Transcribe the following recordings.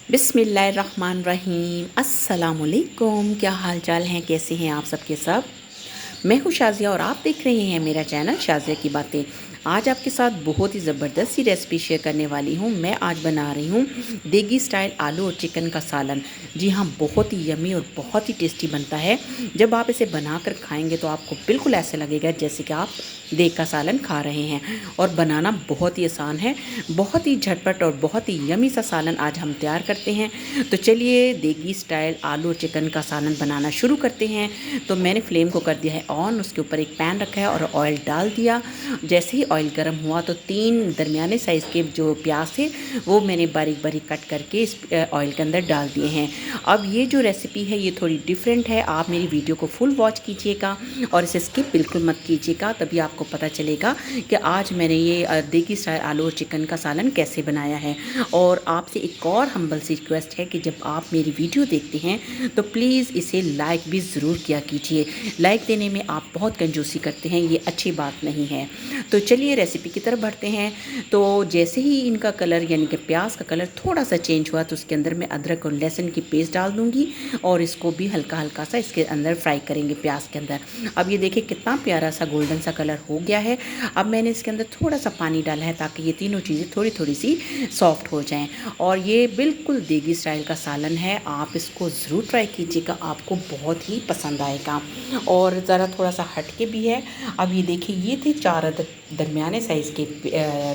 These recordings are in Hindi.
बिस्मिल्लाहिर्रहमानिर्रहीम। अस्सलामुअलैकुम। क्या हाल चाल हैं, कैसे हैं आप सबके सब। मैं हूँ शाज़िया और आप देख रहे हैं मेरा चैनल शाज़िया की बातें। आज आपके साथ बहुत ही ज़बरदस्त सी रेसिपी शेयर करने वाली हूँ। मैं आज बना रही हूँ देगी स्टाइल आलू और चिकन का सालन। जी हाँ, बहुत ही यमी और बहुत ही टेस्टी बनता है। जब आप इसे बनाकर खाएंगे तो आपको बिल्कुल ऐसे लगेगा जैसे कि आप देग का सालन खा रहे हैं। और बनाना बहुत ही आसान है, बहुत ही झटपट और बहुत ही यमी सा सालन आज हम तैयार करते हैं। तो चलिए देगी स्टाइल आलू और चिकन का सालन बनाना शुरू करते हैं। तो मैंने फ्लेम को कर दिया है ऑन, उसके ऊपर एक पैन रखा है और ऑयल डाल दिया। जैसे ही ऑयल गर्म हुआ तो 3 दरमियाने साइज़ के जो प्याज थे वो मैंने बारीक बारीक कट करके इस ऑयल के अंदर डाल दिए हैं। अब ये जो रेसिपी है ये थोड़ी डिफरेंट है, आप मेरी वीडियो को फुल वॉच कीजिएगा और इसे स्किप बिल्कुल मत कीजिएगा, तभी आपको पता चलेगा कि आज मैंने ये देगी स्टाइल आलू और चिकन का सालन कैसे बनाया है। और आपसे एक और हम्बल सी रिक्वेस्ट है कि जब आप मेरी वीडियो देखते हैं तो प्लीज़ इसे लाइक भी ज़रूर किया कीजिए। लाइक देने में आप बहुत कंजूसी करते हैं, ये अच्छी बात नहीं है। तो चलिए रेसिपी की तरफ बढ़ते हैं। तो जैसे ही इनका कलर यानी कि प्याज का कलर थोड़ा सा चेंज हुआ तो उसके अंदर मैं अदरक और लहसुन की पेस्ट डाल दूंगी और इसको भी हल्का हल्का सा इसके अंदर फ्राई करेंगे प्याज के अंदर। अब ये देखिए कितना प्यारा सा गोल्डन सा कलर हो गया है। अब मैंने इसके अंदर थोड़ा सा पानी डाला है ताकि ये तीनों चीज़ें थोड़ी थोड़ी सी सॉफ्ट हो जाएं। और ये बिल्कुल देगी स्टाइल का सालन है, आप इसको ज़रूर ट्राई कीजिएगा, आपको बहुत ही पसंद आएगा। और ज़रा थोड़ा सा हटके भी है। अब ये देखिए ये थे 4 दरमियाने साइज़ के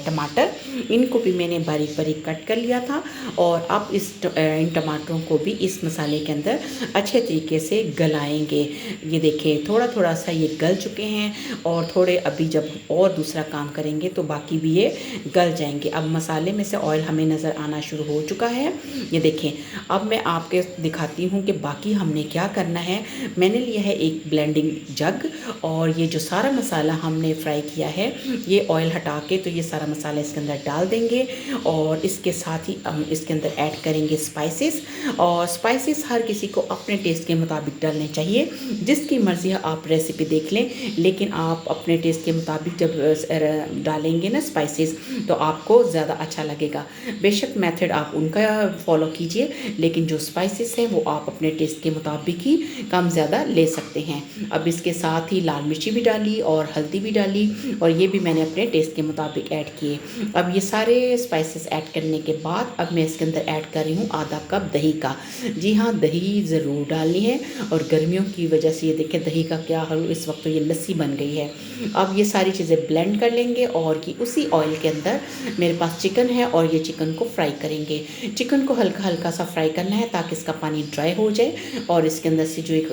टमाटर, इनको भी मैंने बारीक बारीक कट कर लिया था। और अब इन टमाटरों को भी इस मसाले के अंदर अच्छे तरीके से गलाएंगे। ये देखिए थोड़ा थोड़ा सा ये गल चुके हैं और थोड़े अभी जब और दूसरा काम करेंगे तो बाकी भी ये गल जाएंगे। अब मसाले में से ऑयल हमें नज़र आना शुरू हो चुका है। ये देखें, अब मैं आपके दिखाती हूँ कि बाकी हमने क्या करना है। मैंने लिया है एक ब्लेंडिंग जग और ये जो सारा मसाला हमने फ्राई किया है ये ऑयल हटा के तो ये सारा मसाला इसके अंदर डाल देंगे। और इसके साथ ही हम इसके अंदर ऐड करेंगे स्पाइसेस। और स्पाइसेस हर किसी को अपने टेस्ट के मुताबिक डालने चाहिए, जिसकी मर्ज़ी है आप रेसिपी देख लें, लेकिन आप अपने टेस्ट के मुताबिक जब डालेंगे ना स्पाइसेस तो आपको ज़्यादा अच्छा लगेगा। बेशक मेथड आप उनका फॉलो कीजिए, लेकिन जो स्पाइसेस हैं वो आप अपने टेस्ट के मुताबिक ही कम ज़्यादा ले सकते हैं। अब इसके साथ ही लाल मिर्ची भी डाली और हल्दी भी डाली और ये भी मैंने अपने टेस्ट के मुताबिक ऐड किए। अब ये सारे स्पाइसेस ऐड करने के बाद अब मैं इसके अंदर ऐड कर रही हूँ आधा कप दही का। जी हाँ, दही ज़रूर डालनी है और गर्मियों की वजह से ये देखिए दही का क्या हाल, इस वक्त तो ये लस्सी बन गई है। अब ये सारी चीज़ें ब्लेंड कर लेंगे और कि उसी ऑयल के अंदर मेरे पास चिकन है और ये चिकन को फ्राई करेंगे। चिकन को हल्का हल्का सा फ्राई करना है ताकि इसका पानी ड्राई हो जाए और इसके अंदर से जो एक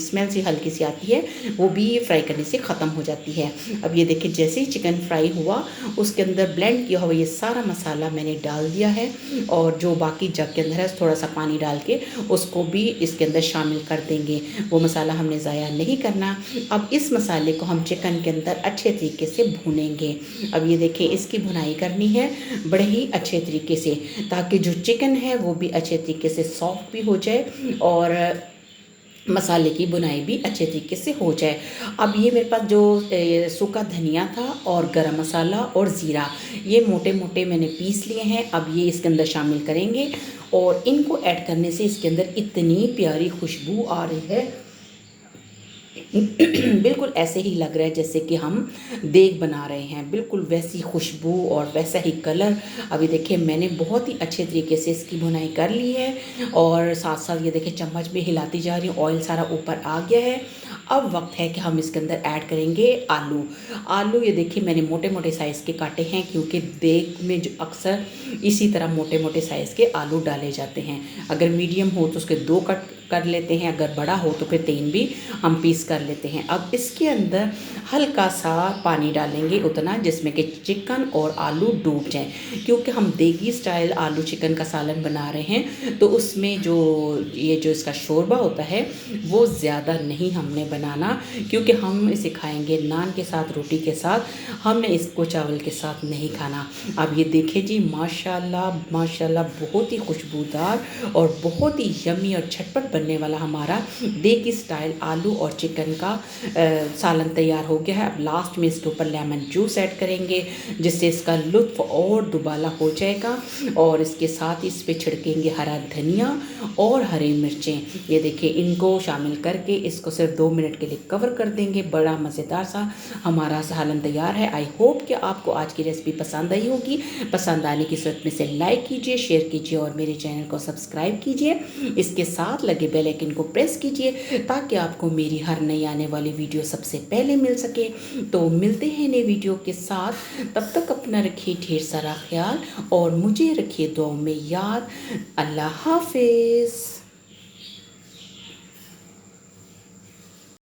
स्मेल सी हल्की सी आती है वो भी फ्राई करने से ख़त्म हो जाती है। अब ये देखिए जैसे ही चिकन फ्राई हुआ उसके अंदर ब्लेंड किया हुआ ये सारा मसाला मैंने डाल दिया है और जो बाकी जग के अंदर है थोड़ा सा पानी डाल के उसको भी इसके अंदर शामिल कर देंगे। वो मसाला हमने ज़ाया नहीं करना। अब इस मसाले को हम चिकन के अंदर अच्छे तरीके से भूनेंगे। अब ये देखिए इसकी भुनाई करनी है बड़े ही अच्छे तरीके से ताकि जो चिकन है वो भी अच्छे तरीके से सॉफ्ट भी हो जाए और मसाले की बुनाई भी अच्छे तरीके से हो जाए। अब ये मेरे पास जो सूखा धनिया था और गरम मसाला और ज़ीरा ये मोटे मोटे मैंने पीस लिए हैं। अब ये इसके अंदर शामिल करेंगे और इनको ऐड करने से इसके अंदर इतनी प्यारी खुशबू आ रही है बिल्कुल ऐसे ही लग रहा है जैसे कि हम देग बना रहे हैं, बिल्कुल वैसी खुशबू और वैसा ही कलर। अभी देखिए मैंने बहुत ही अच्छे तरीके से इसकी भुनाई कर ली है और साथ साथ ये देखिए चम्मच भी हिलाती जा रही हूँ, ऑयल सारा ऊपर आ गया है। अब वक्त है कि हम इसके अंदर ऐड करेंगे आलू। आलू ये देखिए मैंने मोटे मोटे साइज़ के काटे हैं क्योंकि देग में जो अक्सर इसी तरह मोटे मोटे साइज़ के आलू डाले जाते हैं। अगर मीडियम हो तो उसके 2 कट कर लेते हैं, अगर बड़ा हो तो फिर 3 भी हम पीस कर लेते हैं। अब इसके अंदर हल्का सा पानी डालेंगे उतना जिसमें कि चिकन और आलू डूब जाएं, क्योंकि हम देगी स्टाइल आलू चिकन का सालन बना रहे हैं तो उसमें जो इसका शोरबा होता है वो ज़्यादा नहीं हमने बनाना, क्योंकि हम इसे खाएंगे नान के साथ, रोटी के साथ, हमने इसको चावल के साथ नहीं खाना। अब ये देखिए जी माशाल्लाह माशाल्लाह बहुत ही खुशबूदार और बहुत ही यमी और झटपट बनने वाला हमारा देगी स्टाइल आलू और चिकन का सालन तैयार हो गया है। अब लास्ट में इसके ऊपर लेमन जूस ऐड करेंगे जिससे इसका लुत्फ़ और दुबाला हो जाएगा। और इसके साथ इस पे छिड़केंगे हरा धनिया और हरी मिर्चें। ये देखिए, इनको शामिल करके इसको सिर्फ 2 मिनट के लिए कवर कर देंगे। बड़ा मज़ेदार सा हमारा सालन तैयार है। आई होप कि आपको आज की रेसिपी पसंद आई होगी। पसंद आने की सूरत में से लाइक कीजिए, शेयर कीजिए और मेरे चैनल को सब्सक्राइब कीजिए। इसके साथ लगे बेल आइकन को प्रेस कीजिए ताकि आपको मेरी हर नई आने वाली वीडियो सबसे पहले मिल सके। तो मिलते हैं नए वीडियो के साथ, तब तक अपना रखिए ढेर सारा ख्याल और मुझे रखिए दुआओं में याद। अल्लाह हाफिज़।